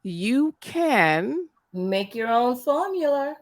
you can Make your own formula.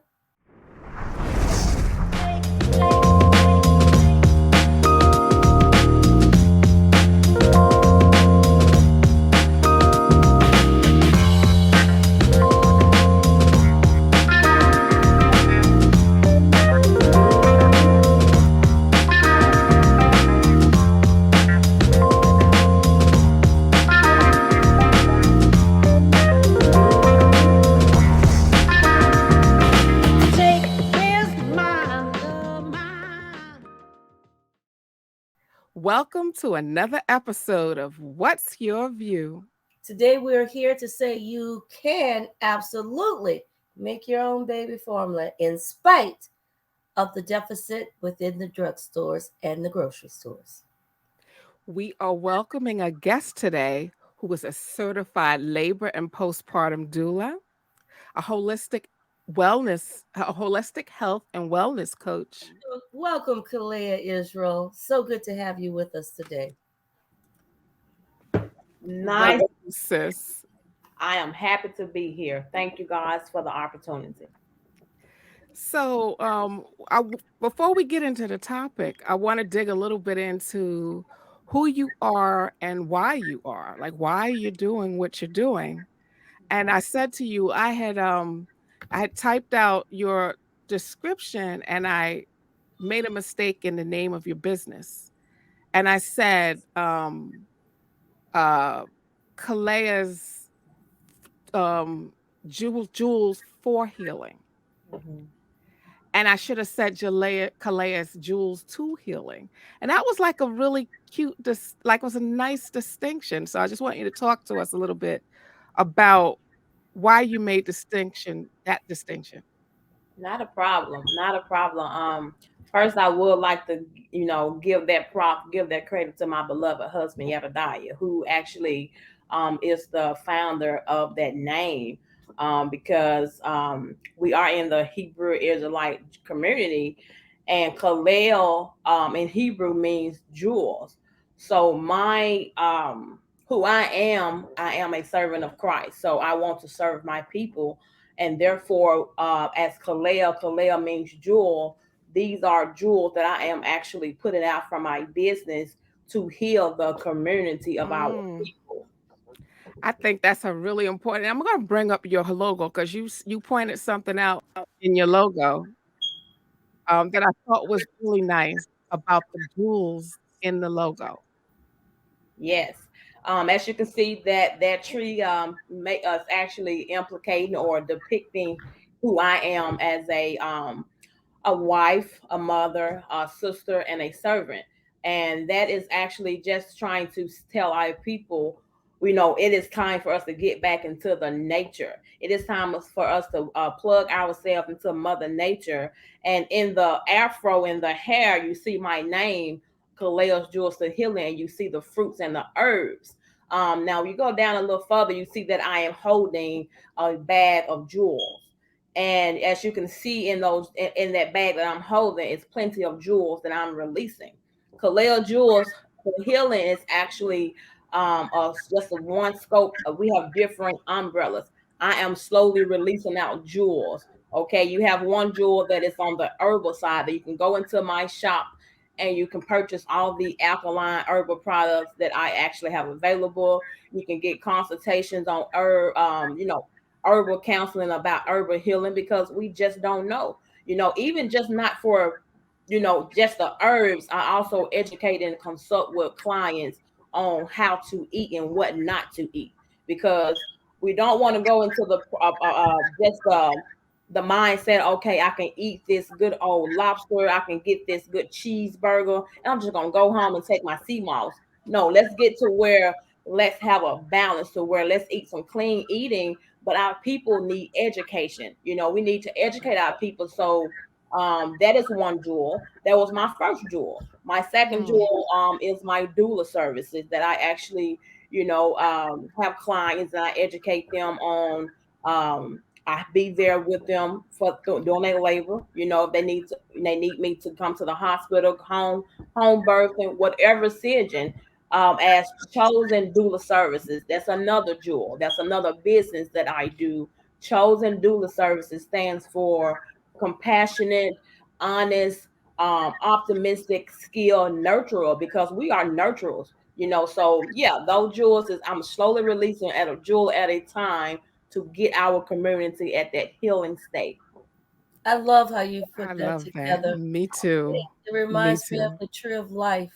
welcome to another episode of What's Your View? Today we're here to say you can absolutely make your own baby formula in spite of the deficit within the drugstores and the grocery stores. We are welcoming a guest today who is a certified labor and postpartum doula, a holistic health and wellness coach. Welcome, Kalaya Israel. So good to have you with us today. Nice. Welcome, sis. I am happy to be here. Thank you guys for the opportunity. So, before we get into the topic, I want to dig a little bit into who you are and why you are, like why you're doing what you're doing. And I said to you, I had typed out your description and I made a mistake in the name of your business. And I said, uh, Kalaya's jewels for healing. Mhm. And I should have said Kalaya's jewels to healing. And that was like a really cute, like was a nice distinction. So I just want you to talk to us a little bit about why you made that distinction. Not a problem. Not a problem. First I would like to, give that credit to my beloved husband, Yabadiah, who actually is the founder of that name. Because we are in the Hebrew Israelite community, and Kalel in Hebrew means jewels. So my who I am a servant of Christ. So I want to serve my people, and therefore, as Kalea means jewel. These are jewels that I am actually putting out from my business to heal the community of our Mm, people. I think that's a really important. I'm going to bring up your logo because you pointed something out in your logo that I thought was really nice about the jewels in the logo. Yes. As you can see, that tree make us actually implicating or depicting who I am as a wife, a mother, a sister, and a servant. And that is actually just trying to tell our people, it is time for us to get back into the nature. It is time for us to plug ourselves into Mother Nature. And in the afro, in the hair, you see my name, Kaleos Jewels to Healing, and you see the fruits and the herbs. Now, you go down a little further, you see that I am holding a bag of jewels. And as you can see in that bag that I'm holding, it's plenty of jewels that I'm releasing. Kaleo Jewels for Healing is actually just a one scope. We have different umbrellas. I am slowly releasing out jewels. Okay, you have one jewel that is on the herbal side that you can go into my shop and you can purchase all the alkaline herbal products that I actually have available. You can get consultations on herbal counseling about herbal healing, because we just don't know. Even just not for, just the herbs. I also educate and consult with clients on how to eat and what not to eat, because we don't want to go into just the mindset, okay, I can eat this good old lobster, I can get this good cheeseburger, and I'm just gonna go home and take my sea moss. No, let's get to where, let's have a balance to where let's eat some clean eating, but our people need education. We need to educate our people. So that is one jewel. That was my first jewel. My second Mm, jewel is my doula services that I actually, have clients and I educate them on. I be there with them for doing their labor. If they need me to come to the hospital, home birth, and whatever surgeon. as Chosen Doula Services. That's another jewel. That's another business that I do. Chosen Doula Services stands for compassionate, honest, optimistic, skilled nurturer, because we are nurturers. So yeah, those jewels is I'm slowly releasing at a jewel at a time to get our community at that healing state. I love how you I put that love that. together. Me too. It Me reminds me of too. the tree of life.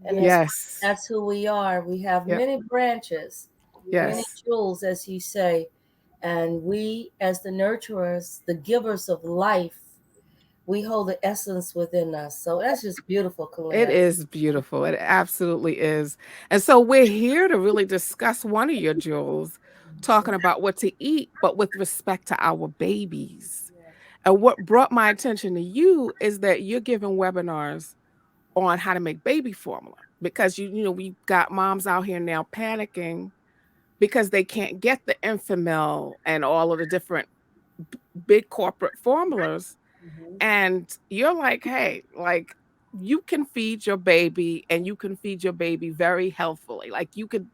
And it's Yes, Yes. that's who we are. We have Yep. many branches, many yes, Yes. jewels, as you say. And we, as the nurturers, the givers of life, we hold the essence within us. So that's just beautiful, It Kalea. is beautiful. It absolutely is. And so we're here to really discuss one of your jewels, talking about what to eat, but with respect to our babies. yes, And what brought my attention to you is that you're giving webinars on how to make baby formula because we got moms out here now panicking because they can't get the Infamil and all of the different big corporate formulas. mhm, And you're like, hey, like you can feed your baby and you can feed your baby very healthfully. Like you could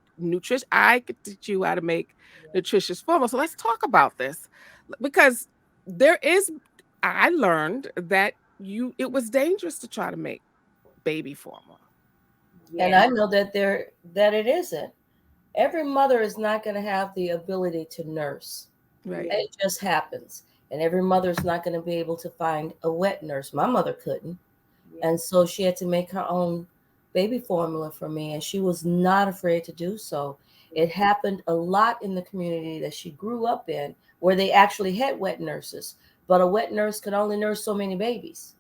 I could teach you how to make nutritious formula. So let's talk about this because there is, I learned that it was dangerous to try to make baby formula. And yes, I know that it isn't. Every mother is not going to have the ability to nurse. Right. yes, It just happens. And every mother is not going to be able to find a wet nurse. My mother couldn't. yes, And so she had to make her own baby formula for me, and she was not afraid to do so. It happened a lot in the community that she grew up in where they actually had wet nurses, but a wet nurse could only nurse so many babies.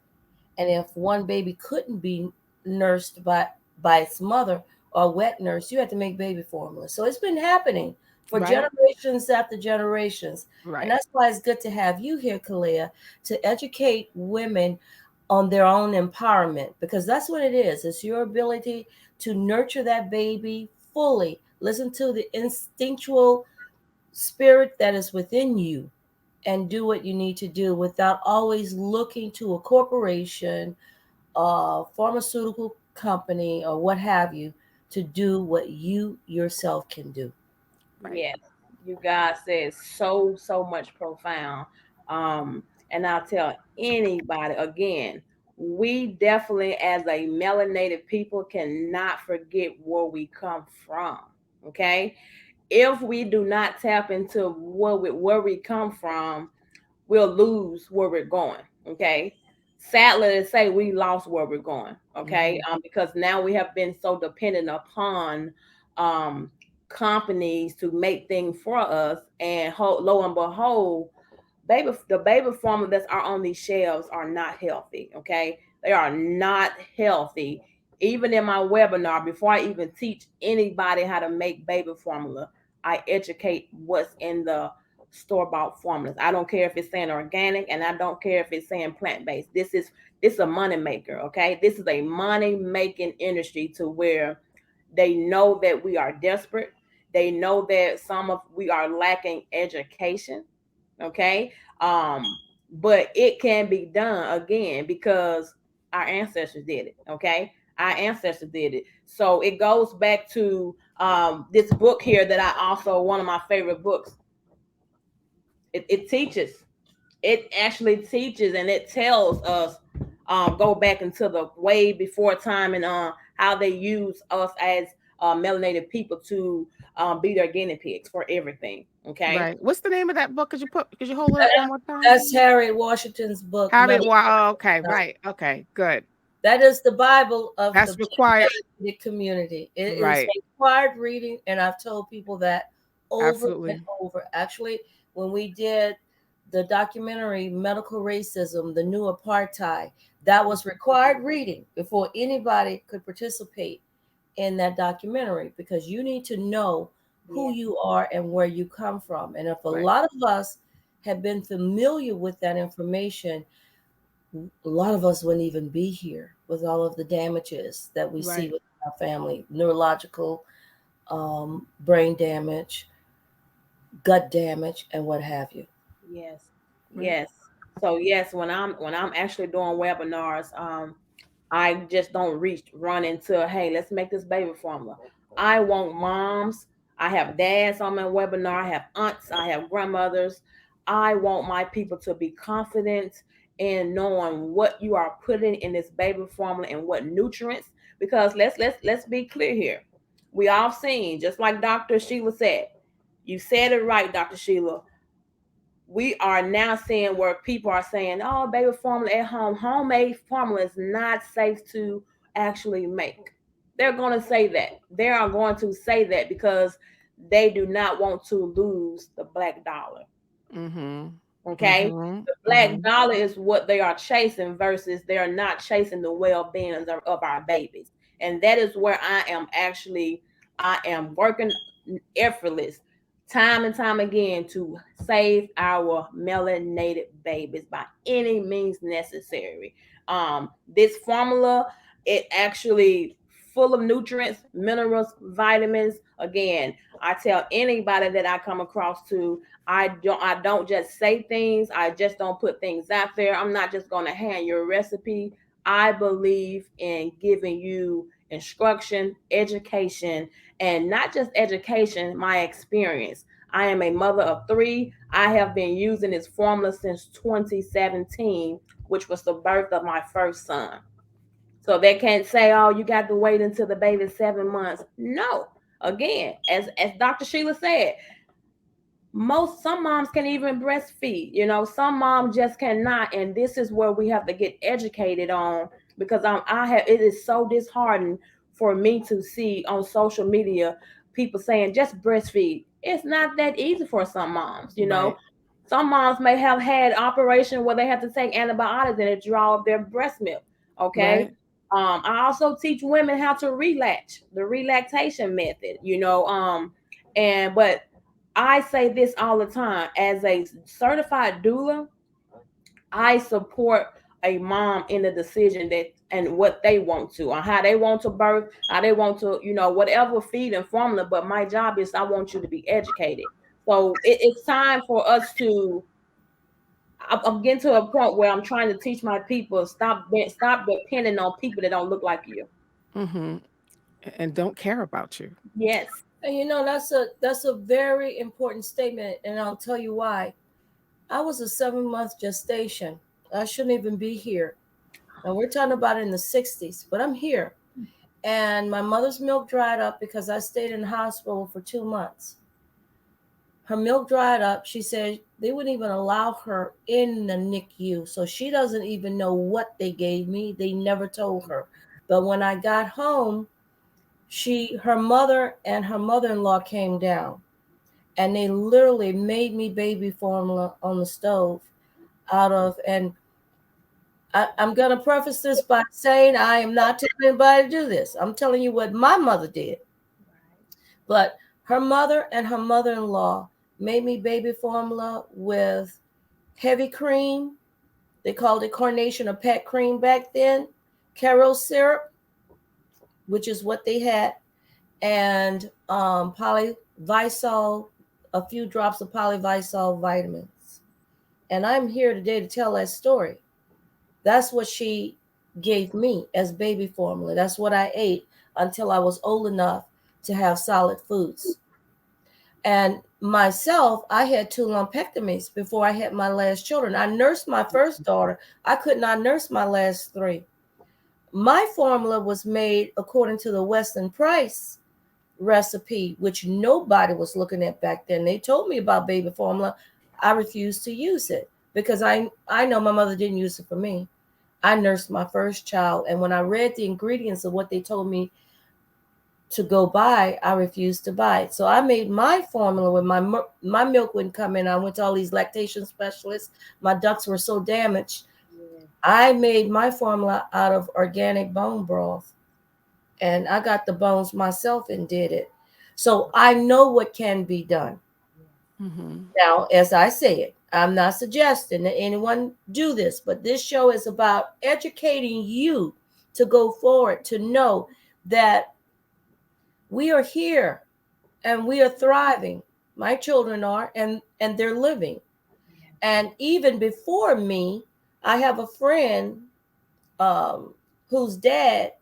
And if one baby couldn't be nursed by its mother or a wet nurse, you had to make baby formula. So it's been happening for Right. generations after generations. And Right. that's why it's good to have you here, Kalea, to educate women on their own empowerment, because that's what it is. It's your ability to nurture that baby fully. Listen to the instinctual spirit that is within you and do what you need to do without always looking to a corporation, a pharmaceutical company, or what have you to do what you yourself can do. Right. yes. You guys said so much profound. Um, and I'll tell anybody again, we definitely as a melanated people cannot forget where we come from. Okay. If we do not tap into where we come from, we'll lose where we're going. Okay. Sadly to say, we lost where we're going. Okay. Mhm. Because now we have been so dependent upon um, companies to make things for us, and lo and behold, the baby formula that's are on these shelves are not healthy. Okay, they are not healthy. Even in my webinar, before I even teach anybody how to make baby formula, I educate what's in the store-bought formulas. I don't care if it's saying organic, and I don't care if it's saying plant-based. This is a money maker. Okay, this is a money making industry to where they know that we are desperate. They know that some of we are lacking education. Okay, um but it can be done again because our ancestors did it. Okay, our ancestors did it. So it goes back to this book here that I also, one of my favorite books. It teaches, it actually teaches, and it tells us, go back into the way before time, and how they use us as melanated people to be their guinea pigs for everything. Okay. Right. What's the name of that book? Could you hold it That- up one more time? That's Harriet Washington's book, Harriet Melody. Wow. Okay. Right. Okay. Good. That is the Bible of the That's required. Black community. It is Right. required reading, and I've told people that over and Absolutely. over. Actually, when we did the documentary Medical Racism, the New Apartheid, that was required reading before anybody could participate in that documentary, because you need to know who Yeah. you are and where you come from. And if a Right. lot of us had been familiar with that information, a lot of us wouldn't even be here with all of the damages that we see Right. with our family, neurological, brain damage, gut damage, and what have you. Yes. Right. Yes. So yes, when I'm actually doing webinars, I just don't run into, hey, let's make this baby formula. I want moms. I have dads on my webinar. I have aunts. I have grandmothers. I want my people to be confident in knowing what you are putting in this baby formula and what nutrients. Because let's be clear here. We all seen, just like Dr. Sheila said. You said it right, Dr. Sheila. We are now seeing where people are saying, "Oh, baby formula at home, homemade formula is not safe to actually make." They're going to say that. They are going to say that because they do not want to lose the black dollar. Mhm. Okay, Mhm. the black Mhm. dollar is what they are chasing versus they are not chasing the well-being of our babies, and that is where I am working effortless, time and time again, to save our melanated babies by any means necessary. This formula, it actually full of nutrients, minerals, vitamins. Again, I tell anybody that I come across to, I don't just say things. I just don't put things out there. I'm not just going to hand you a recipe. I believe in giving you instruction, education, and not just education, my experience. I am a mother of three. I have been using this formula since 2017, which was the birth of my first son. So they can't say, "Oh, you got to wait until the baby's 7 months." No. Again, as Dr. Sheila said, some moms can even breastfeed. Some moms just cannot, and this is where we have to get educated on, because it is so disheartening for me to see on social media people saying just breastfeed. It's not that easy for some moms. Right. Some moms may have had operation where they have to take antibiotics and it draw up their breast milk. Okay. Right. I also teach women how to relax, the relaxation method. And but I say this all the time, as a certified doula, I support a mom in the decision that and what they want to, or how they want to birth, how they want to, whatever feed and formula. But my job is I want you to be educated. So it's time for us to. I'm getting to a point where I'm trying to teach my people, stop depending on people that don't look like you. Mhm. And don't care about you. Yes. And that's a very important statement, and I'll tell you why. I was a 7 month gestation. I shouldn't even be here. And we're talking about in the 60s, but I'm here. And my mother's milk dried up because I stayed in the hospital for 2 months. Her milk dried up. She said they wouldn't even allow her in the NICU. So she doesn't even know what they gave me. They never told her. But when I got home, her mother and her mother-in-law came down and they literally made me baby formula on the stove out of, and I'm going to preface this by saying I am not telling anybody to do this. I'm telling you what my mother did. But her mother and her mother-in-law made me baby formula with heavy cream. They called it Carnation or Pet cream back then. Caro syrup, which is what they had, and polyvisol, a few drops of polyvisol vitamins. And I'm here today to tell that story. That's what she gave me as baby formula. That's what I ate until I was old enough to have solid foods. And myself, I had 2 lumpectomies before I had my last children. I nursed my first daughter. I could not nurse my last three. My formula was made according to the Weston Price recipe, which nobody was looking at back then. They told me about baby formula. I refused to use it because I know my mother didn't use it for me. I nursed my first child, and when I read the ingredients of what they told me to go buy, I refused to buy it. So I made my formula when my milk wouldn't come in. I went to all these lactation specialists. My ducts were so damaged. Yeah. I made my formula out of organic bone broth, and I got the bones myself and did it. So I know what can be done. Mhm. Now, as I say it, I'm not suggesting that anyone do this, but this show is about educating you to go forward, to know that we are here and we are thriving. My children are, and they're living. And even before me, I have a friend. Um, whose dad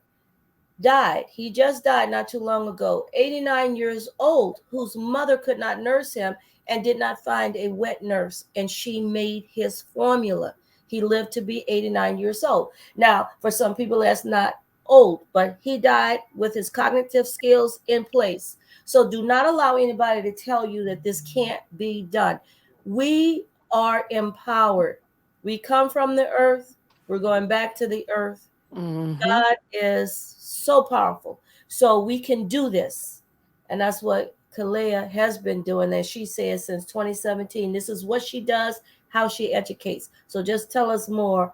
died. He just died not too long ago, 89 years old, whose mother could not nurse him and did not find a wet nurse, and she made his formula. He lived to be 89 years old. Now, for some people, that's not old, but he died with his cognitive skills in place. So do not allow anybody to tell you that this can't be done. We are empowered. We come from the earth, we're going back to the earth. Mhm. God is so powerful. So we can do this. And that's what Kalaya has been doing, as she says, since 2017. This is what she does, how she educates. So just tell us more,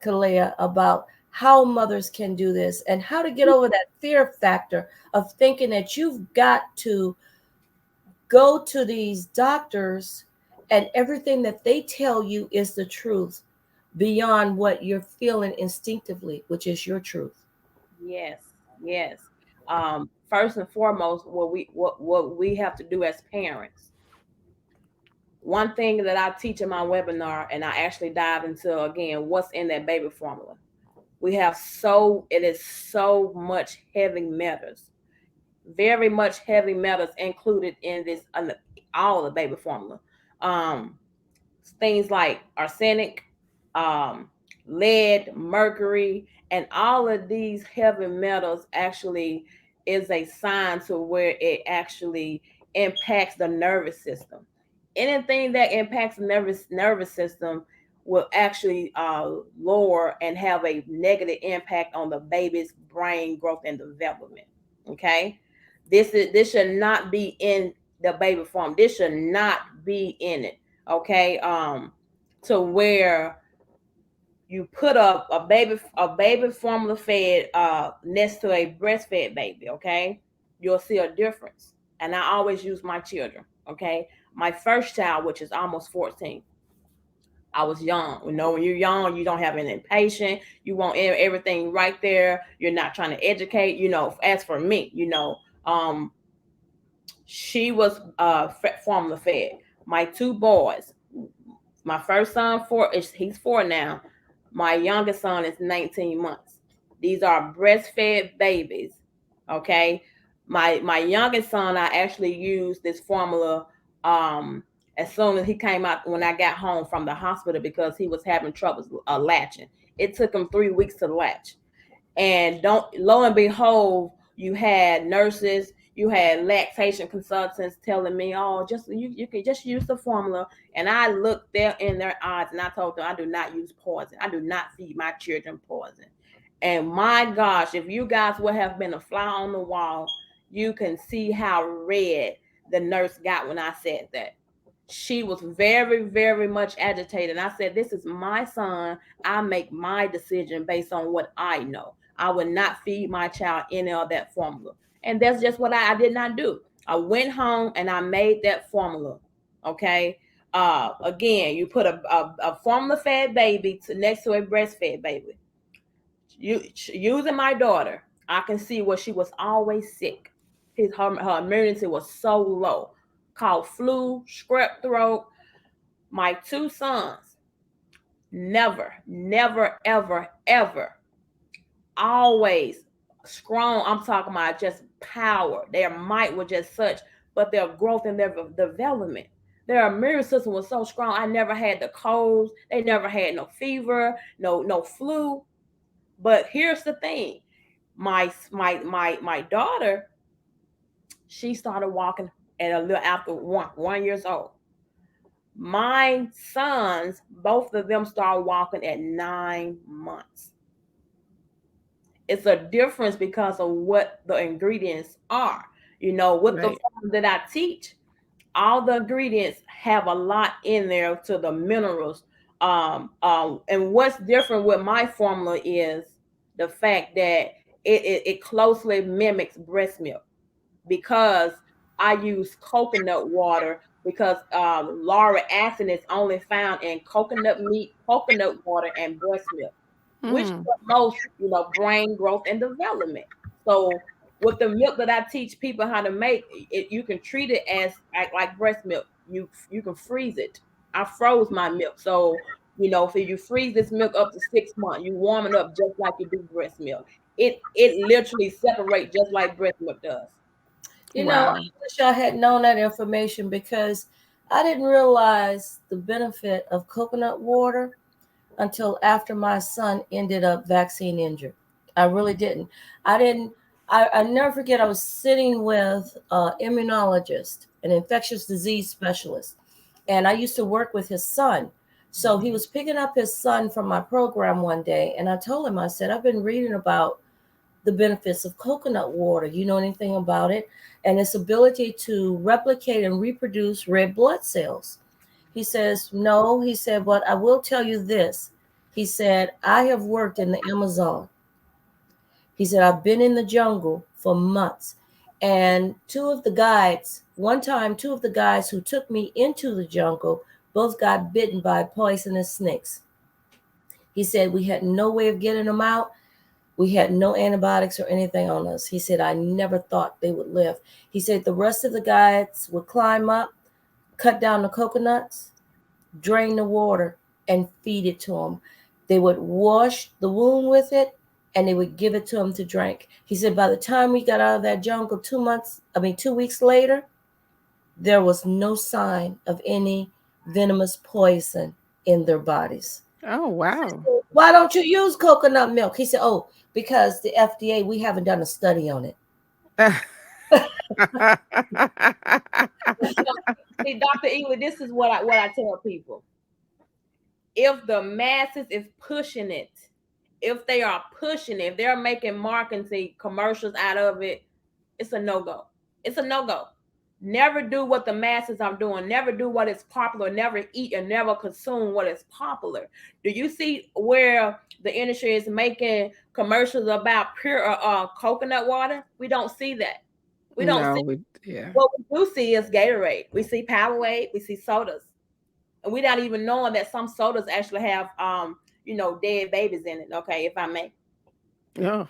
Kalaya, about how mothers can do this and how to get over that fear factor of thinking that you've got to go to these doctors and everything that they tell you is the truth beyond what you're feeling instinctively, which is your truth. Yes, yes. First and foremost, what we have to do as parents. One thing that I teach in my webinar, and I actually dive into again what's in that baby formula. We have it is so much heavy metals, very much heavy metals included in this all the baby formula. Um, Things like arsenic, um, lead, mercury, and all of these heavy metals actually is a sign to where it actually impacts the nervous system. Anything that impacts the nervous system will actually lower and have a negative impact on the baby's brain growth and development. Okay, this should not be in the baby form. This should not be in it. Okay, to where you put up a baby formula fed next to a breastfed baby. Okay, you'll see a difference. And I always use my children. Okay, my first child, which is almost 14, I was young. When you're young, you don't have any patience. You want everything right there. You're not trying to educate. As for me, she was formula fed. My two boys, my first son he's 4 now. My youngest son is 19 months. These are breastfed babies. Okay. My youngest son, I actually used this formula um as soon as he came out when I got home from the hospital because he was having troubles latching. It took him 3 weeks to latch. And don't lo and behold, you had nurses, you had lactation consultants telling me, oh, just you can just use the formula. And I looked there in their eyes and I told them I do not use poison. I do not feed my children poison. And my gosh, if you guys would have been a fly on the wall, you can see how red the nurse got when I said that. She was very, very much agitated. And I said, this is my son. I make my decision based on what I know. I would not feed my child any of that formula. And that's just what I did not do. I went home and I made that formula. Okay. Again, you put a formula fed baby next to a breastfed baby. Using my daughter, I can see where she was always sick. Her immunity was so low. Called flu, strep throat. My two sons never, never, ever, ever, always strong. I'm talking about just power. Their might was just such, but their growth and their development. Their immune system was so strong. I never had the colds. They never had no fever, no flu. But here's the thing: my daughter, she started walking at a little after 1 years old. My sons, both of them started walking at 9 months. It's a difference because of what the ingredients are. With the Right. form that I teach, all the ingredients have a lot in there to the minerals. And what's different with my formula is the fact that it closely mimics breast milk because I use coconut water because lauric acid is only found in coconut meat, coconut water, and breast milk, which Mm. promotes brain growth and development. So with the milk that I teach people how to make, you can treat it as like breast milk. You can freeze it. I froze my milk, so If you freeze this milk up to 6 months, you warm it up just like you do breast milk. It literally separates just like breast milk does. I Wow. wish I had known that information because I didn't realize the benefit of coconut water until after my son ended up vaccine injured. I really didn't. I didn't. I never forget. I was sitting with an immunologist, an infectious disease specialist, and I used to work with his son. So he was picking up his son from my program one day, and I told him, I said, I've been reading about the benefits of coconut water. You know anything about it? And its ability to replicate and reproduce red blood cells. He says, no. He said, but I will tell you this. He said, I have worked in the Amazon. He said, I've been in the jungle for months. And one time, two of the guys who took me into the jungle both got bitten by poisonous snakes. He said, we had no way of getting them out. We had no antibiotics or anything on us. He said, I never thought they would live. He said, the rest of the guys would climb up, cut down the coconuts, drain the water, and feed it to them. They would wash the wound with it, and they would give it to him to drink. He said, by the time we got out of that jungle 2 weeks later, there was no sign of any venomous poison in their bodies. Oh, wow. Why don't you use coconut milk? He said, oh, because the FDA, we haven't done a study on it. See, Dr. Ealey, this is what I tell people. If the masses is pushing it, if they are pushing it, if they're making marketing commercials out of it, it's a no-go. It's a no-go. Never do what the masses are doing. Never do what is popular. Never eat and never consume what is popular. Do you see where the industry is making commercials about pure coconut water? We don't see that. We don't see. No, yeah. What we do see is Gatorade. We see Powerade. We see sodas, and we not even knowing that some sodas actually have dead babies in it. Okay, if I may. Oh,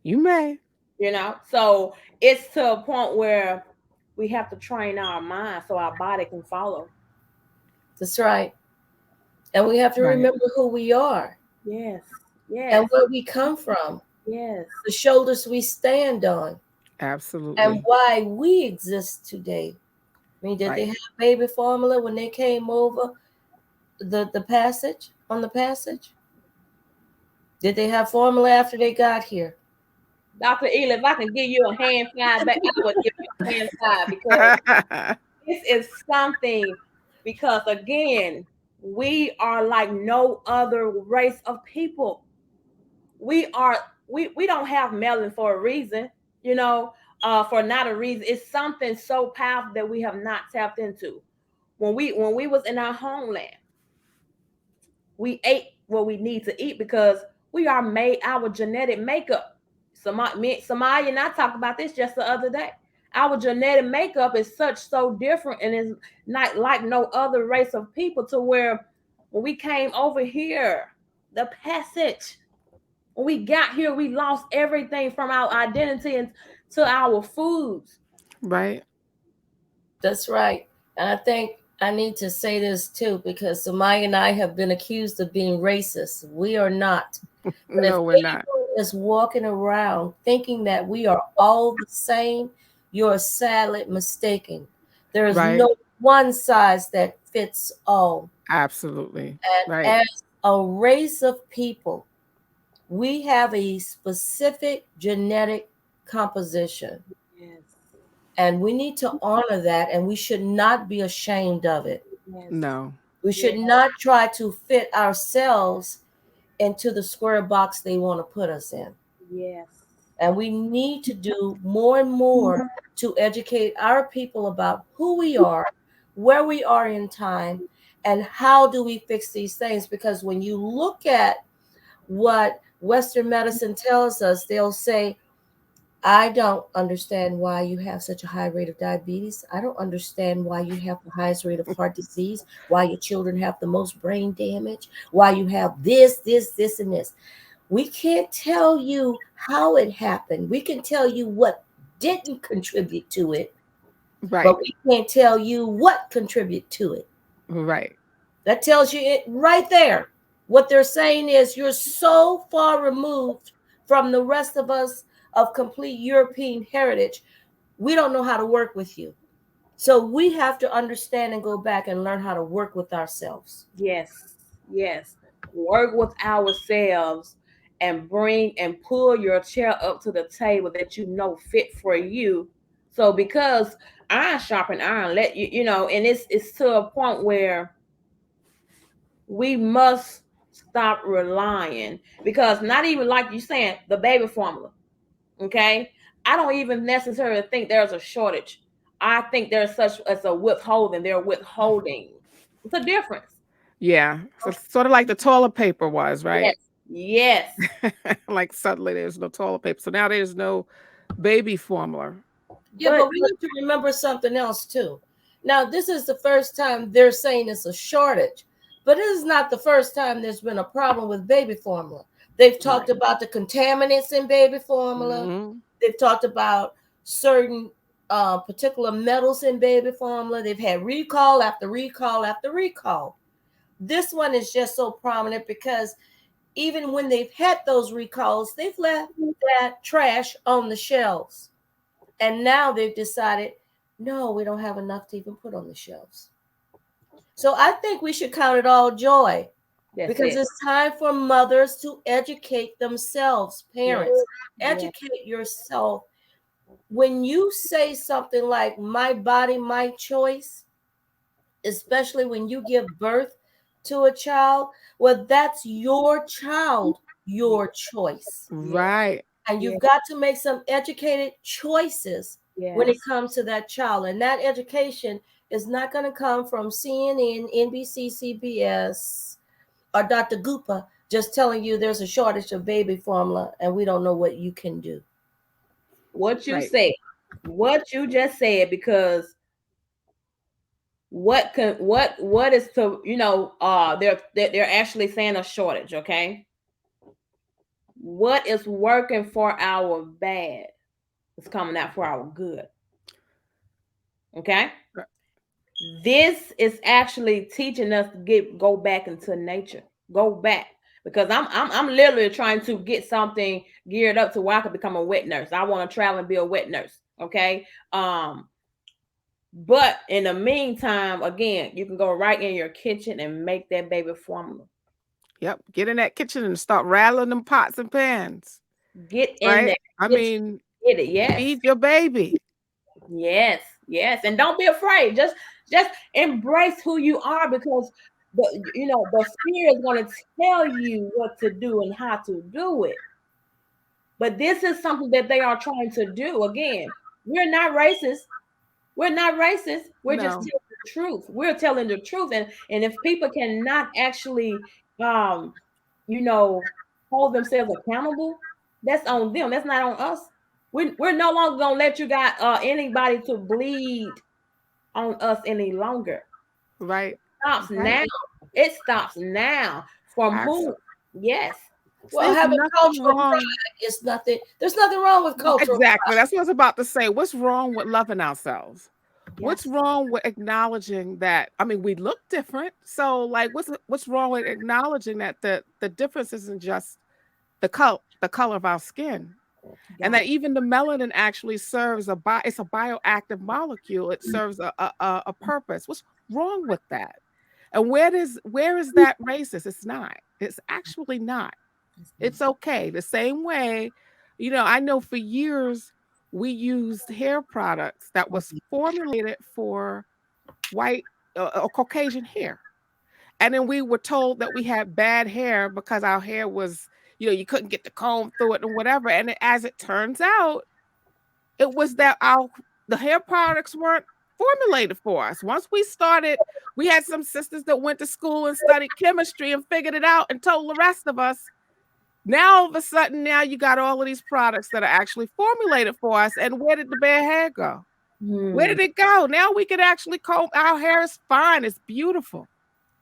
you may. So it's to a point where we have to train our mind so our body can follow. That's right. And we have to Right. remember who we are. Yes. And where we come from. Yes. The shoulders we stand on. Absolutely. And why we exist today. I mean, did they have baby formula when they came over the passage? Did they have formula after they got here? Dr. Ealey, if I can give you a hand five back, I would give you a hand five because this is something, because again, we are like no other race of people. We don't have melanin for a reason, for not a reason. It's something so powerful that we have not tapped into. When we was in our homeland, we ate what we need to eat because we are made our genetic makeup. Sumayyah and I talked about this just the other day. Our genetic makeup is so different and is not like no other race of people, to where when we came over here, the passage, when we got here, we lost everything from our identity and to our foods. Right. That's right. And I think I need to say this too, because Sumayyah and I have been accused of being racist. We are not. But No, we're not. Is walking around thinking that we are all the same, you're sadly mistaken. There is no one size that fits all. Absolutely. And as a race of people, we have a specific genetic composition. Yes. And we need to honor that, and we should not be ashamed of it. Yes. No. We should not try to fit ourselves into the square box they want to put us in. Yes. And we need to do more and more to educate our people about who we are, where we are in time, and how do we fix these things. Because when you look at what Western medicine tells us, they'll say, I don't understand why you have such a high rate of diabetes. I don't understand why you have the highest rate of heart disease, why your children have the most brain damage, why you have this, and this. We can't tell you how it happened. We can tell you what didn't contribute to it, Right. but we can't tell you what contributed to it. Right. That tells you it right there. What they're saying is you're so far removed from the rest of us of complete European heritage. We don't know how to work with you. So we have to understand and go back and learn how to work with ourselves. Yes, yes. Work with ourselves and bring and pull your chair up to the table that you know fit for you. So because iron sharpen iron, let you and it's to a point where we must stop relying, because not even like you saying the baby formula. Okay, I don't even necessarily think there's a shortage. I think there's such as a withholding. They're withholding. It's a difference. Yeah. So sort of like the toilet paper was, Yes, right? yes, Like suddenly there's no toilet paper. So now there's no baby formula. Yeah, but we but need to remember something else too. Now, this is the first time they're saying it's a shortage, but it is not the first time there's been a problem with baby formula. They've talked Right. about the contaminants in baby formula. Hmm. They've talked about certain particular metals in baby formula. They've had recall after recall after recall. This one is just so prominent because even when they've had those recalls, they've left that trash on the shelves. And now they've decided, no, we don't have enough to even put on the shelves. So I think we should count it all joy that's because it. it's time for mothers to educate themselves, Yes, parents. yes, Educate yourself. When you say something like, my body, my choice, especially when you give birth to a child, well, that's your child, your choice. yes, Right. And you've yes, got to make some educated choices when yes. it comes to that child. And that education is not going to come from CNN, NBC, CBS, or Dr. Gupa just telling you there's a shortage of baby formula and we don't know what you can do. What you Right. said, what you just said, because what is to they're actually saying a shortage. Okay, what is working for our bad is coming out for our good. Okay, this is actually teaching us to go back into nature, go back, because I'm literally trying to get something geared up to where I can become a wet nurse. I want to travel and be a wet nurse. Okay, but in the meantime, again, you can go right in your kitchen and make that baby formula. Yep. Get in that kitchen and start rattling them pots and pans. Get in Right. there, I get mean, get it. Yes, feed your baby. yes, yes, and don't be afraid. Just embrace who you are, because the spirit is going to tell you what to do and how to do it. But this is something that they are trying to do. Again, we're not racist. We're not racist. We're just No. telling the truth. We're telling the truth. And if people cannot actually um, you know, hold themselves accountable, that's on them. That's not on us. We're no longer gonna let you got anybody to bleed on us any longer. Right. Stops Right. now. It stops now. From who? Absolutely. Yes. Well, There's having nothing cultural wrong. pride is nothing. There's nothing wrong with cultural Exactly. pride. That's what I was about to say. What's wrong with loving ourselves? What's Yes. wrong with acknowledging that? I mean, we look different. So like what's wrong with acknowledging that the difference isn't just the color of our skin. And Got that even the melanin actually serves it's a bioactive molecule. It serves a purpose. What's wrong with that? And where is that racist? It's not. It's actually not. It's okay. The same way, I know for years we used hair products that was formulated for white or Caucasian hair. And then we were told that we had bad hair because our hair was, you couldn't get the comb through it and whatever. And as it turns out, it was that the hair products weren't formulated for us. Once we started, we had some sisters that went to school and studied chemistry and figured it out and told the rest of us. Now all of a sudden, now you got all of these products that are actually formulated for us. And where did the bad hair go? Where Hmm. did it go? Now we can actually comb our hair is fine. It's beautiful.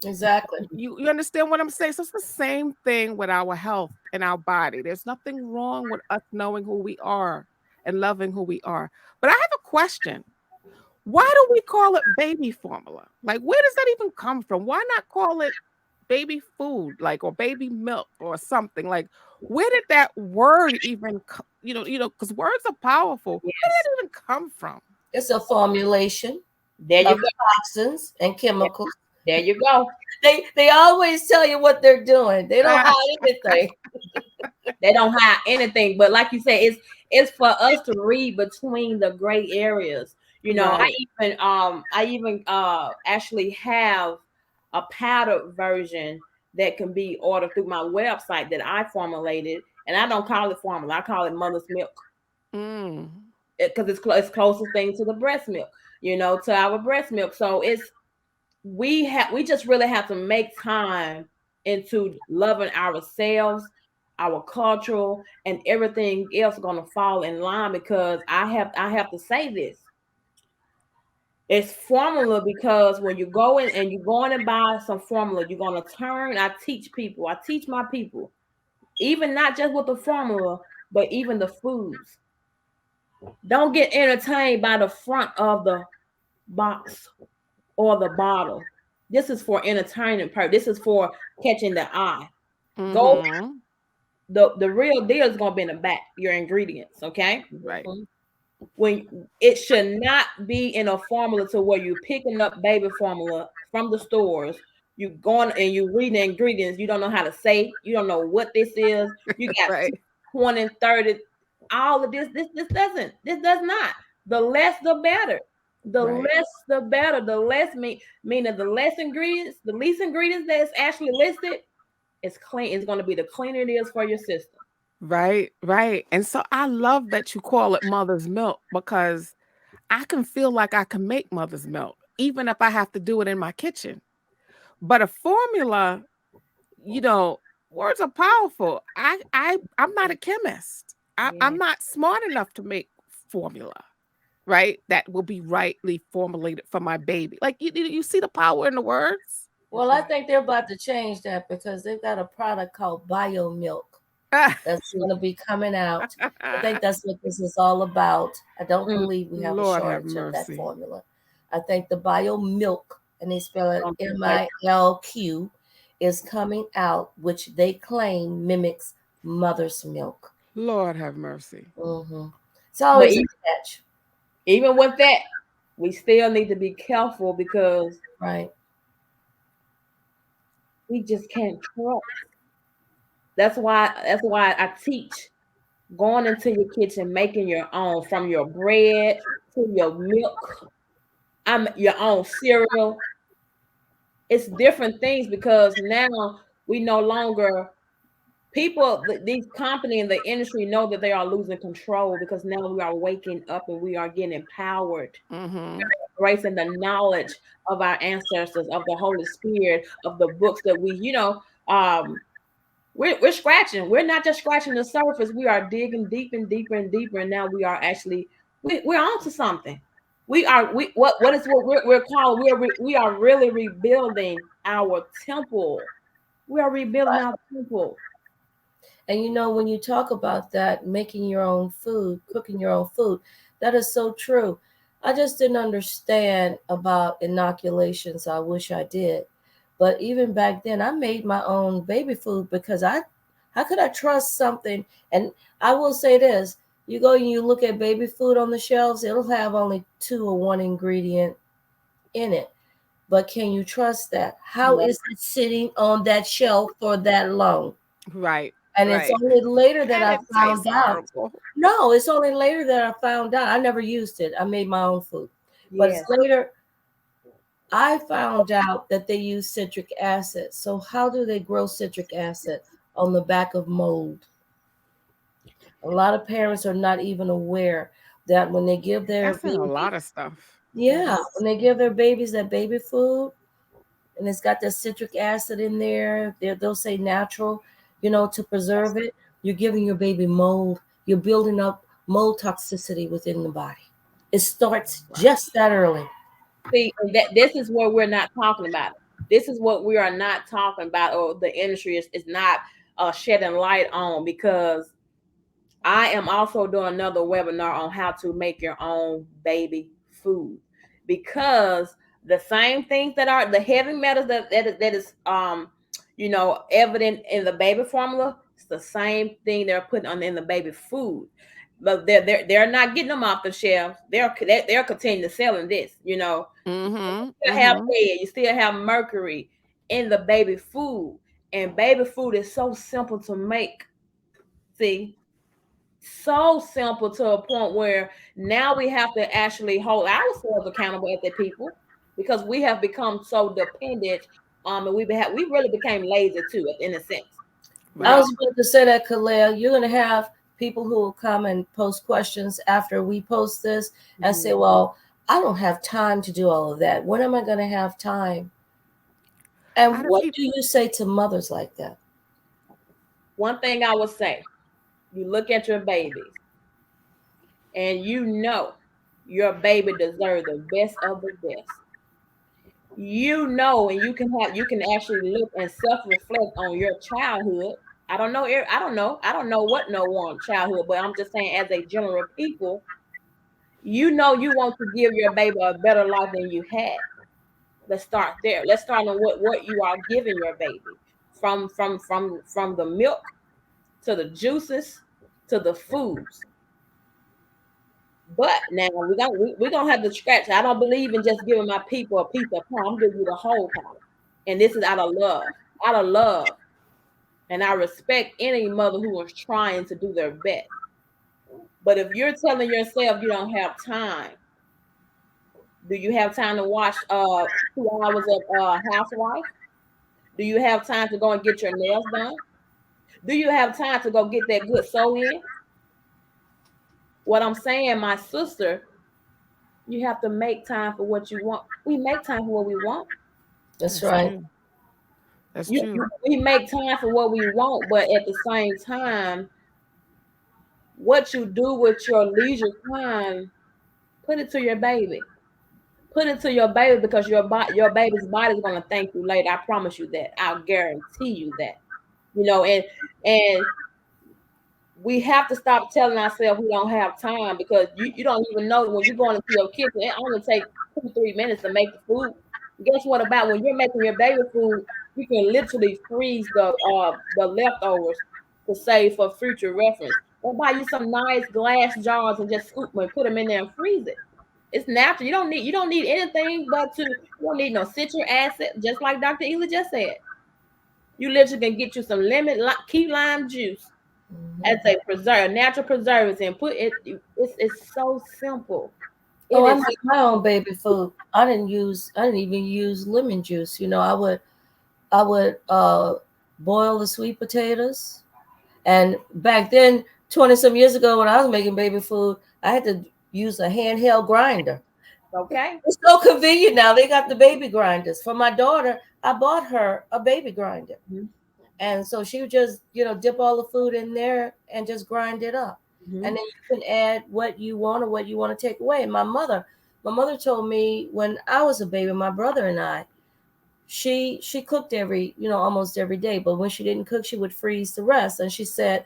Exactly. You understand what I'm saying? So it's the same thing with our health and our body. There's nothing wrong with us knowing who we are and loving who we are. But I have a question. Why do we call it baby formula? Like, where does that even come from? Why not call it baby food, like, or baby milk or something? Like, where did that word even, because words are powerful. Where did Yes. it even come from? It's a formulation There you of go. toxins and chemicals. There you go. They always tell you what they're doing. They don't Ah, hide anything. They don't hide anything. But like you said, it's for us to read between the gray areas. You know, right, I even actually have a powdered version that can be ordered through my website that I formulated, and I don't call it formula. I call it mother's milk mm, because it's closest thing to the breast milk. You know, to our breast milk. So we just really have to make time into loving ourselves, our cultural, and everything else going to fall in line, because I have to say this. It's formula, because when you go in and you go in and buy some formula, you're going to turn. I teach my people, even not just with the formula, but even the foods. Don't get entertained by the front of the box or the bottle. This is for entertainment purpose. This is for catching the eye. Go. mm-hmm, The real deal is gonna be in the back. Your ingredients, okay? right, Mhm. When it should not be in a formula to where you're picking up baby formula from the stores. You going and you reading the ingredients. You don't know how to say. You don't know what this is. You got right, 20, 30. All of this. This doesn't. This does not. The less, the better. The right, less, the better. The less meaning the less ingredients, the least ingredients that's actually listed is clean. It's going to be the cleaner it is for your system. right, right. And so I love that you call it mother's milk because I can feel like I can make mother's milk, even if I have to do it in my kitchen. But a formula, you know, words are powerful. I'm not a chemist. I'm Yeah. not smart enough to make formula, right? That will be rightly formulated for my baby. Like you see the power in the words? Well, That's I right. think they're about to change that because they've got a product called bio milk that's going to be coming out. I think that's what this is all about. I don't Mm, believe we have a Lord have shortage of that mercy. formula. I think the bio milk, and they spell it gonna be like, MILQ, is coming out, which they claim mimics mother's milk. Lord have mercy. It's but always a catch, even with that, we still need to be careful, because right? we just can't trust. That's why I teach going into your kitchen, making your own, from your bread to your milk. I'm your own cereal. It's different things, because now we no longer people. These company in the industry know that they are losing control, because now we are waking up and we are getting empowered, Mhm. embracing the knowledge of our ancestors, of the Holy Spirit, of the books that we're scratching. We're not just scratching the surface. We are digging deep and deeper and deeper. And now we are actually we're onto something. What is what we're called? We are really rebuilding our temple. We are rebuilding our temple. And when you talk about that, making your own food, cooking your own food, that is so true. I just didn't understand about inoculations. I wish I did. But even back then, I made my own baby food because how could I trust something? And I will say this, you go and you look at baby food on the shelves, it'll have only two or one ingredient in it. But can you trust that? How No, is it sitting on that shelf for that long? Right. And it's Right. only later that And I it tastes found out. horrible. No, it's only later that I found out. I never used it. I made my own food. But it's yes, later I found out that they use citric acid. So how do they grow citric acid on the back of mold? A lot of parents are not even aware that when they give their That's in a baby, lot of stuff. yeah, mhm, when they give their babies that baby food, and it's got that citric acid in there. They'll say natural, to preserve it. You're giving your baby mold. You're building up mold toxicity within the body. It starts Wow. just that early. see that this is what we're not talking about. This is what we are not talking about, or the industry is not shedding light on, because I am also doing another webinar on how to make your own baby food. because the same things that are the heavy metals that is evident in the baby formula, it's the same thing they're putting on in the baby food. But they're not getting them off the shelves. They're continuing to selling this. Mhm. You still have Mhm. lead, you still have mercury in the baby food, and baby food is so simple to make. See, so simple to a point where now we have to actually hold ourselves accountable as the people, because we have become so dependent. And we really became lazy too, in a sense. We I got Right. was about to say that, Kalaya, you're going to have people who will come and post questions after we post this and say, Mhm. well, I don't have time to do all of that. When am I going to have time? And How do what people do you say to mothers like that? One thing I would say: you look at your babies, and your baby deserves the best of the best. And you can actually look and self-reflect on your childhood. I don't know what no one childhood, but I'm just saying, as a general people, you want to give your baby a better life than you had. Let's start there. Let's start on what you are giving your baby, from the milk to the juices to the foods. But now we're gonna have to scratch. I don't believe in just giving my people a piece of pie. I'm giving you the whole pie. And this is out of love. Out of love. And I respect any mother who is trying to do their best. But if you're telling yourself you don't have time, do you have time to watch 2 hours of Housewife? Do you have time to go and get your nails done? Do you have time to go get that good sew in? What I'm saying, my sister, you have to make time for what you want. We make time for what we want. That's That's right. true. That's You, true. we make time for what we want, but at the same time, what you do with your leisure time, put it to your baby. Put it to your baby, because your baby's body is gonna thank you later. I promise you that. I'll guarantee you that. And we have to stop telling ourselves we don't have time, because you don't even know when you're going into your kitchen. It only takes 2 3 minutes to make the food. Guess what? About when you're making your baby food, you can literally freeze the leftovers to save for future reference. Or buy you some nice glass jars and just scoop them and put them in there and freeze it. It's natural. You don't need anything but you don't need no citric acid, just like Dr. Ealey just said. You literally can get you some key lime juice Mhm. as a preserve, natural preservatives, and put it. It's so simple. It Oh, I is. make my own baby food. I didn't even use lemon juice. I would boil the sweet potatoes. And back then, 20 some years ago, when I was making baby food, I had to use a handheld grinder. Okay. It's so convenient now. They got the baby grinders. For my daughter, I bought her a baby grinder. Mhm. And so she would just, dip all the food in there and just grind it up. And Mhm. then you can add what you want or what you want to take away. And my mother told me when I was a baby, my brother and I, she cooked almost every day. But when she didn't cook, she would freeze the rest. And she said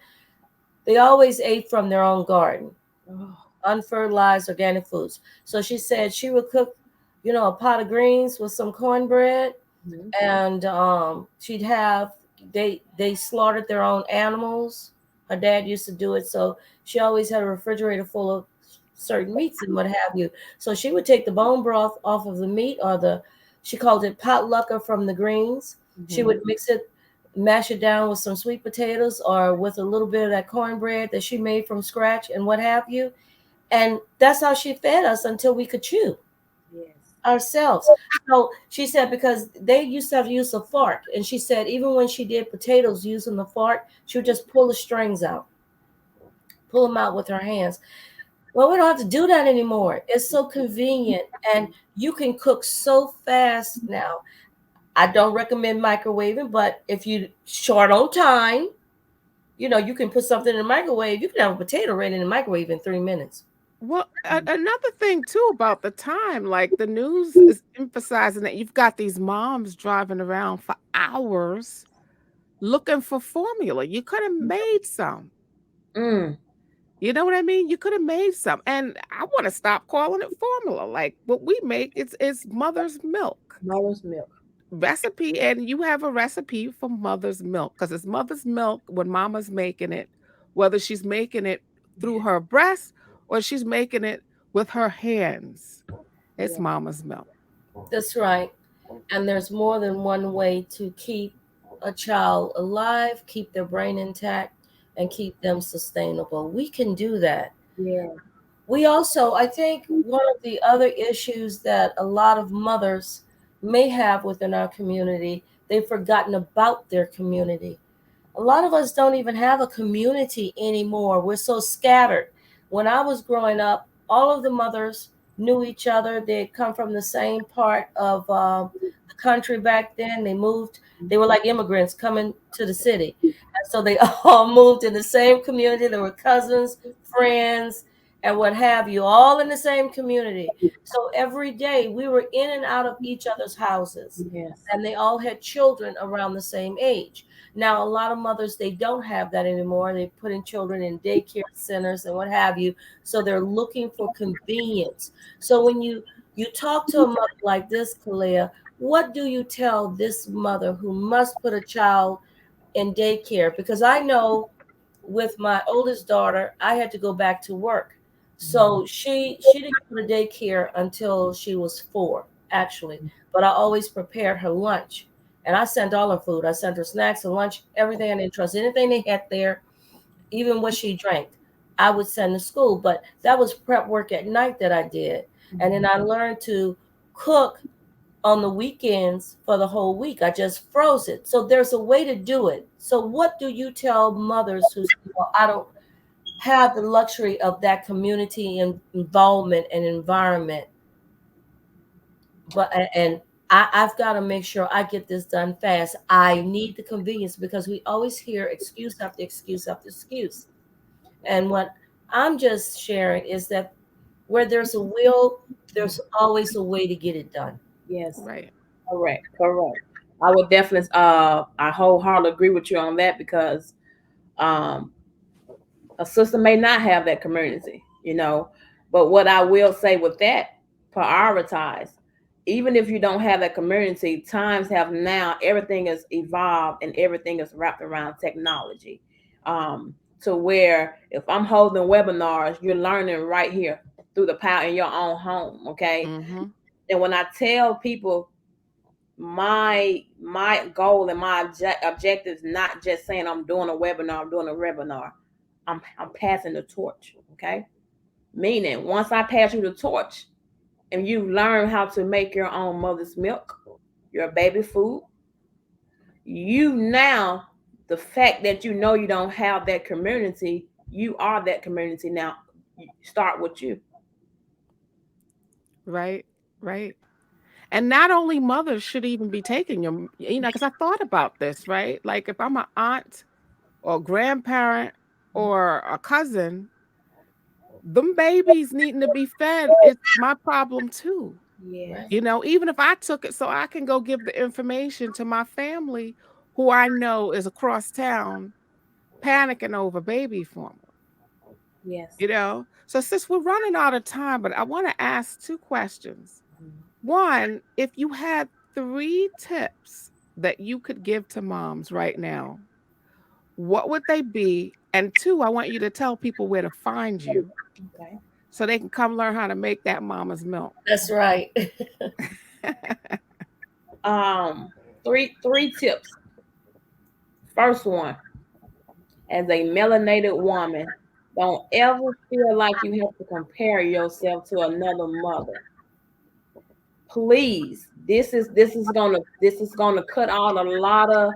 they always ate from their own garden, Oh. unfertilized organic foods. So she said she would cook, a pot of greens with some cornbread, Mhm. and she'd have they slaughtered their own animals. Her dad used to do it, so she always had a refrigerator full of certain meats and what have you. So she would take the bone broth off of the meat, or she called it potlucker from the greens. She would Mhm. mix it, mash it down with some sweet potatoes or with a little bit of that cornbread that she made from scratch and what have you. And that's how she fed us until we could chew Yes. ourselves. So she said because they used to have to use a fork, and she said even when she did potatoes using the fork, she would just pull the strings out, pull them out with her hands. Well, we don't have to do that anymore. It's so convenient, and you can cook so fast now. I don't recommend microwaving, but if you short on time, you can put something in the microwave. You can have a potato ready in the microwave in 3 minutes. Well, another thing too about the time, like the news is emphasizing that you've got these moms driving around for hours looking for formula. You could have made some. Mm. You know what I mean? You could have made some. And I want to stop calling it formula. Like what we make, it's mother's milk Mother's milk. recipe. And you have a recipe for mother's milk because it's mother's milk when mama's making it, whether she's making it through her breast or she's making it with her hands. It's Yeah. mama's milk. That's right. And there's more than one way to keep a child alive, keep their brain intact, and keep them sustainable. We can do that. Yeah. We also, I think, one of the other issues that a lot of mothers may have within our community, they've forgotten about their community. A lot of us don't even have a community anymore. We're so scattered. When I was growing up, all of the mothers knew each other. They had come from the same part of the country back then. They moved, they were like immigrants coming to the city. And so they all moved in the same community. They were cousins, friends, and what have you, all in the same community. So every day we were in and out of each other's houses, Yes. and they all had children around the same age. Now, a lot of mothers, they don't have that anymore. They put in children in daycare centers and what have you. So they're looking for convenience. So when you talk to a mother like this, Kalaya, what do you tell this mother who must put a child in daycare? Because I know with my oldest daughter, I had to go back to work. So she didn't go to daycare until she was 4, actually. But I always prepared her lunch. And I sent all her food. I sent her snacks and lunch, everything. I didn't trust anything they had there, even what she drank. I would send to school. But that was prep work at night that I did. And then I learned to cook on the weekends for the whole week. I just froze it. So there's a way to do it. So what do you tell mothers who say, well, I don't have the luxury of that community involvement and environment, but and I've got to make sure I get this done fast. I need the convenience because we always hear excuse after excuse after excuse. And what I'm just sharing is that where there's a will, there's always a way to get it done. Yes. Right. Correct. Correct. I would definitely I wholeheartedly agree with you on that because um a sister may not have that community, you know. But what I will say with that, prioritize. Even if you don't have that community, times have now everything is evolved and everything is wrapped around technology. Um, to where if I'm holding webinars, you're learning right here through the power in your own home. Okay. Mm-hmm. And when I tell people my goal and my objective is not just saying I'm doing a webinar, I'm doing a webinar. I'm passing the torch. Okay. Meaning once I pass you the torch and you learn how to make your own mother's milk, your baby food, you now the fact that you know you don't have that community, you are that community now. Start with you. Right. Right. And not only mothers should even be taking your, because I thought about this, right? Like if I'm an aunt or grandparent or a cousin, them babies needing to be fed, it's my problem too. Yes. Right. Even if I took it so I can go give the information to my family who I know is across town panicking over baby formula, Yes. you know? So, sis, we're running out of time, but I want to ask two questions. One, if you had three tips that you could give to moms right now, what would they be? And two, I want you to tell people where to find you Okay. so they can come learn how to make that mama's milk. That's right. Um, three tips. First one, as a melanated woman, don't ever feel like you have to compare yourself to another mother. Please, this is gonna cut out a lot of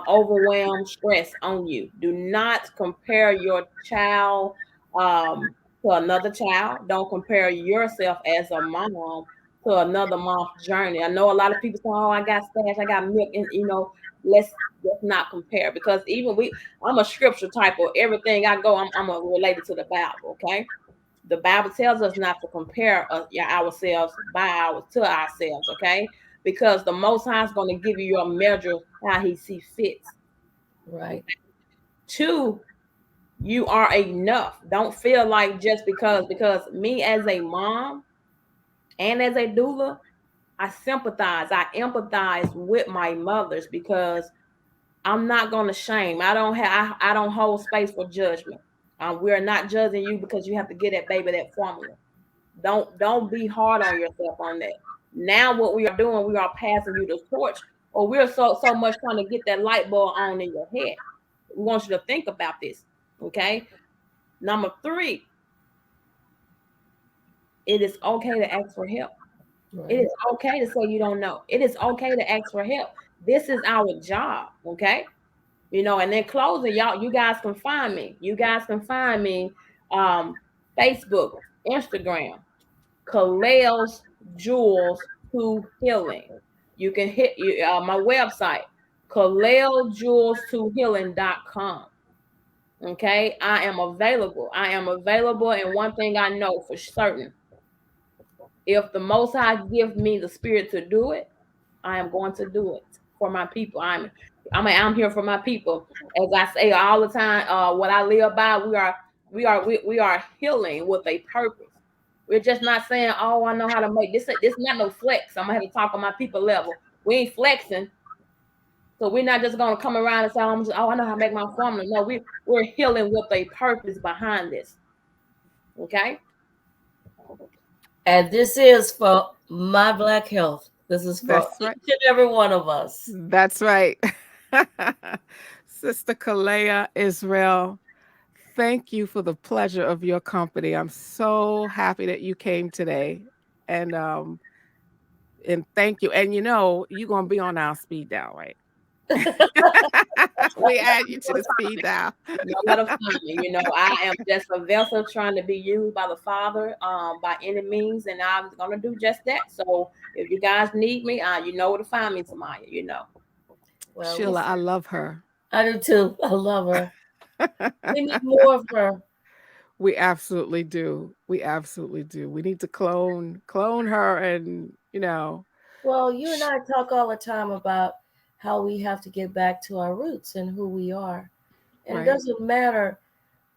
overwhelm, stress on you. Do not compare your child to another child. Don't compare yourself as a mom to another mom's journey. I know a lot of people say, "Oh, I got stash, I got milk," and let's not compare because even I'm a scripture type of everything I go, I'm related to the Bible. Okay, the Bible tells us not to compare ourselves to ourselves, okay? Because the Most High is going to give you your measure how He sees fit. Right. Two, You are enough. Don't feel like just because me as a mom and as a doula, I sympathize, I empathize with my mothers because I'm not gonna shame. I don't hold space for judgment. We're not judging you because you have to get that baby that formula. Don't be hard on yourself on that. Now what we are doing, we are passing you the torch, or we're so much trying to get that light bulb on in your head. We want you to think about this. Okay. Number three, it is okay to ask for help. It Right. is okay to say you don't know. It is okay to ask for help. This is our job. Okay. And then closing, y'all, you guys can find me. You guys can find me Facebook, Instagram, Kaleo's Jewels to Healing. You can hit my website, KaleoJewelsToHealing.com. Okay, I am available. I am available, and one thing I know for certain, if the Most High give me the spirit to do it, I am going to do it for my people. I'm here for my people. As I say all the time, what I live by, we are healing with a purpose. We're just not saying, oh, I know how to make this. This not no flex. I'm gonna have to talk on my people level. We ain't flexing, so we're not just gonna come around and say, oh, I know how to make my formula. No, we're healing with a purpose behind this. Okay. And this is for my Black health. This is for That's each right. and every one of us. That's right. Sister Kalaya Israel, thank you for the pleasure of your company. I'm so happy that you came today. And and thank you. And you're gonna be on our speed dial, right? We add you to the speed dial. No matter find me. I am just a vessel trying to be used by the Father, by any means, and I'm gonna do just that. So if you guys need me, you know where to find me, Sumayyah. Well, Sheila, I love her. I do too. I love her. We need more of her. We absolutely do. We absolutely do. We need to clone her and, Well, you and sh- I talk all the time about how we have to get back to our roots and who we are. And it right, doesn't matter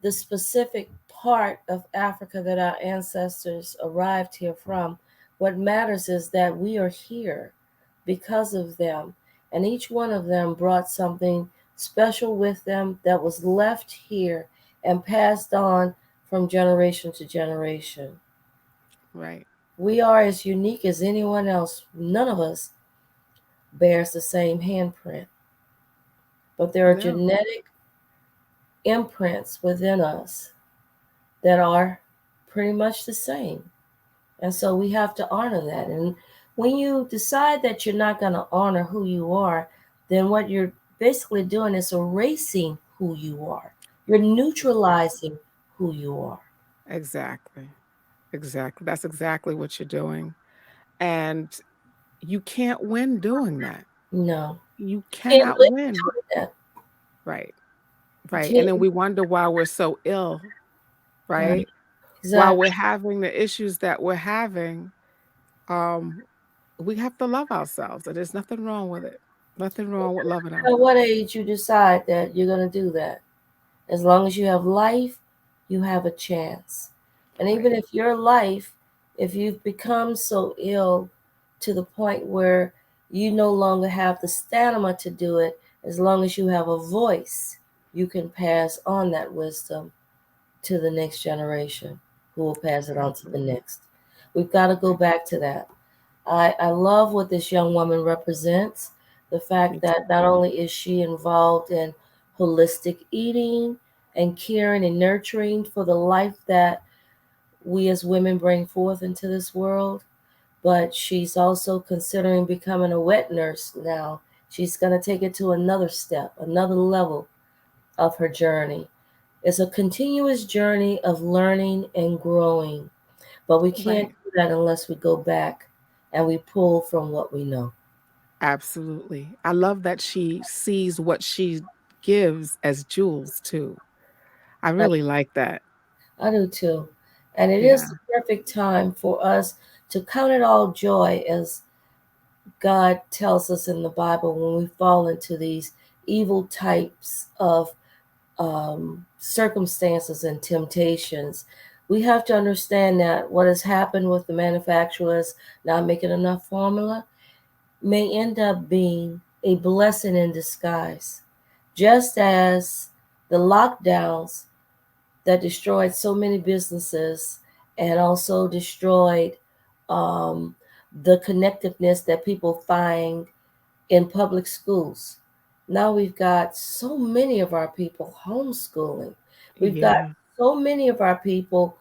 the specific part of Africa that our ancestors arrived here from. What matters is that we are here because of them. And each one of them brought something special with them that was left here and passed on from generation to generation. right. We are as unique as anyone else. None of us bears the same handprint, but there are No, genetic imprints within us that are pretty much the same. And so we have to honor that. And when you decide that you're not going to honor who you are, then what you're basically doing is erasing who you are. You're neutralizing who you are. exactly. Exactly. That's exactly what you're doing. And you can't win doing that. No, You you can't cannot live win. doing that. Right. You Right. And then can't. we wonder why we're so ill, Right. right? While we're Exactly. having the issues that we're having, um, we have to love ourselves. And there's nothing wrong with it. Nothing wrong with loving At what ourselves. age you decide that you're going to do that? As long as you have life, you have a chance. And even Right. if your life, if you've become so ill to the point where you no longer have the stamina to do it, as long as you have a voice, you can pass on that wisdom to the next generation who will pass it on to the Absolutely. next. We've got to go Right. back to that. I love what this young woman represents. The Me fact that too. not only is she involved in holistic eating and caring and nurturing for the life that we as women bring forth into this world, but she's also considering becoming a wet nurse now. She's going to take it to another step, another level of her journey. It's a continuous journey of learning and growing, but we can't Right. do that unless we go back and we pull from what we know. Absolutely. I love that she sees what she gives as jewels too. I I, really like that. I do too. And it is Yeah. the perfect time for us to count it all joy, as God tells us in the Bible, when we fall into these evil types of circumstances and temptations, we have to understand that what has happened with the manufacturers not making enough formula may end up being a blessing in disguise. Just as the lockdowns that destroyed so many businesses and also destroyed um, the connectiveness that people find in public schools. Now we've got so many of our people homeschooling. We've got Yeah. so many of our people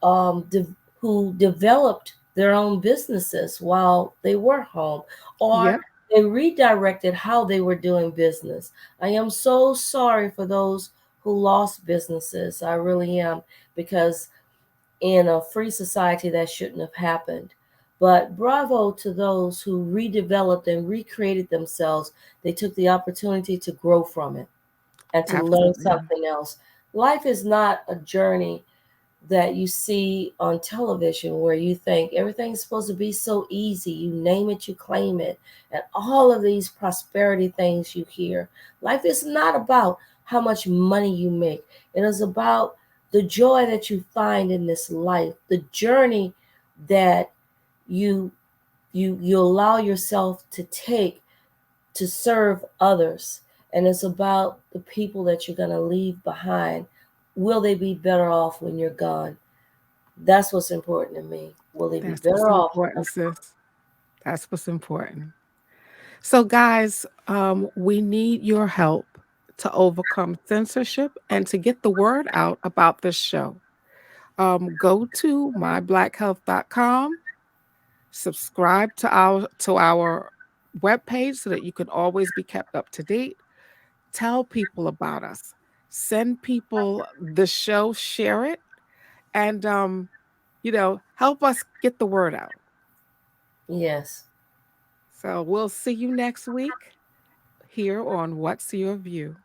um, de- who developed their own businesses while they were home, or Yep. they redirected how they were doing business. I am so sorry for those who lost businesses. I really am, because in a free society that shouldn't have happened. But bravo to those who redeveloped and recreated themselves. They took the opportunity to grow from it and to learn Absolutely. something else. Life is not a journey that you see on television where you think everything's supposed to be so easy. You name it, you claim it, and all of these prosperity things you hear. Life is not about how much money you make, it is about the joy that you find in this life, the journey that you you allow yourself to take to serve others. And it's about the people that you're going to leave behind. Will they be better off when you're gone? That's what's important to me. Will they be That's what's better off? important, sis. That's what's important. So, guys, we need your help to overcome censorship and to get the word out about this show. Go to myblackhealth.com, subscribe to our webpage so that you can always be kept up to date. Tell people about us. Send people the show, share it, and help us get the word out. Yes. So we'll see you next week here on What's Your View.